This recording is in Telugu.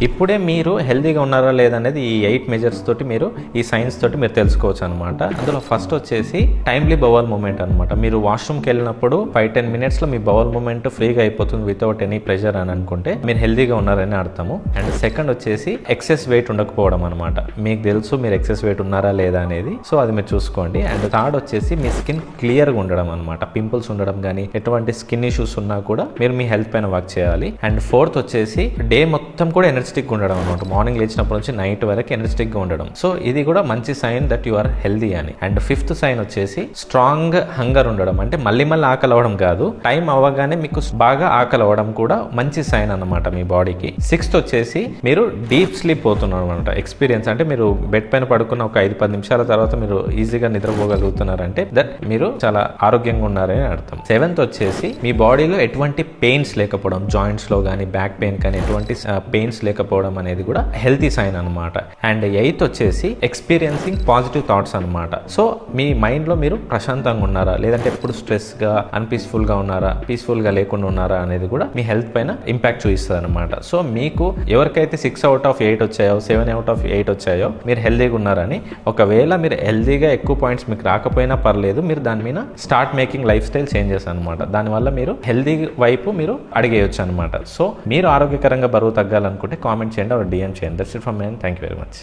ఇప్పుడే మీరు హెల్తీగా ఉన్నారా లేదనేది ఈ 8 మెజర్స్ తోటి మీరు ఈ సైన్స్ తోటి మీరు తెలుసుకోవచ్చు అనమాట. అందులో ఫస్ట్ వచ్చేసి టైమ్లీ బవల్ మూమెంట్ అనమాట. మీరు వాష్రూమ్కి వెళ్ళినప్పుడు 5-10 మినిట్స్లో మీ బవల్ మూమెంట్ ఫ్రీగా అయిపోతుంది వితౌట్ ఎనీ ప్రెషర్ అని అనుకుంటే మీరు హెల్తీగా ఉన్నారని అర్థము. అండ్ సెకండ్ వచ్చేసి ఎక్సెస్ వెయిట్ ఉండకపోవడం అనమాట. మీకు తెలుసు మీరు ఎక్సెస్ వెయిట్ ఉన్నారా లేదా అనేది, సో అది మీరు చూసుకోండి. అండ్ థర్డ్ వచ్చేసి మీ స్కిన్ క్లియర్గా ఉండడం అనమాట. పింపుల్స్ ఉండడం కానీ ఎటువంటి స్కిన్ ఇష్యూస్ ఉన్నా కూడా మీరు మీ హెల్త్ పైన వర్క్ చేయాలి. అండ్ ఫోర్త్ వచ్చేసి డే మొత్తం కూడా ఎనర్జెటిక్ ఉండడం అనమాట. మార్నింగ్ లేచినప్పటి నుంచి నైట్ వరకు ఎనర్జెటిక్ గా ఉండడం. సో ఇది కూడా మంచి sign that you are healthy అని. అండ్ ఫిఫ్త్ సైన్ వచ్చేసి స్ట్రాంగ్ హంగర్ ఉండడం, అంటే మళ్ళీ ఆకలి అవ్వడం కాదు, టైం అవ్వగానే మీకు బాగా ఆకలి అవ్వడం కూడా మంచి సైన్ అన్నమాట మీ బాడీకి. సిక్స్త్ వచ్చేసి మీరు డీప్ స్లీప్ పోతున్నారు అనమాట. ఎక్స్పీరియన్స్ అంటే మీరు బెడ్ పైన పడుకున్న ఒక 5-10 నిమిషాల తర్వాత మీరు ఈజీగా నిద్రపోగలుగుతున్నారంటే దట్ మీరు చాలా ఆరోగ్యంగా ఉన్నారని అర్థం. సెవెంత్ వచ్చేసి మీ బాడీలో ఎటువంటి పెయిన్స్ లేకపోవడం, జాయింట్స్ లో కానీ బ్యాక్ పెయిన్ కానీ ఎటువంటి పెయిన్స్ లేకపోవడం అనేది కూడా హెల్తీ సైన్ అనమాట. అండ్ ఎయిత్ వచ్చేసి ఎక్స్పీరియన్సింగ్ పాజిటివ్ థాట్స్ అనమాట. సో మీ మైండ్ లో మీరు ప్రశాంతంగా ఉన్నారా లేదంటే ఎప్పుడు స్ట్రెస్ గా అన్పీస్ఫుల్ గా ఉన్నారా, పీస్ఫుల్ గా లేకుండా ఉన్నారా అనేది కూడా మీ హెల్త్ పైన ఇంపాక్ట్ చూపిస్తుంది అనమాట. సో మీకు ఎవరికైతే 6/8 వచ్చాయో 7/8 వచ్చాయో మీరు హెల్దీగా ఉన్నారని. ఒకవేళ మీరు హెల్దీగా ఎక్కువ పాయింట్స్ మీకు రాకపోయినా పర్లేదు, మీరు దాని మీద start making life style changes అనమాట. దానివల్ల మీరు హెల్దీ వైపు మీరు అడిగేయచ్చు అనమాట. సో మీరు ఆరోగ్యకరంగా బరువు తగ్గాలనుకుంటే కామెంట్ చేయండి, డిఎం చేయండి. That's it from me. Thank you very much.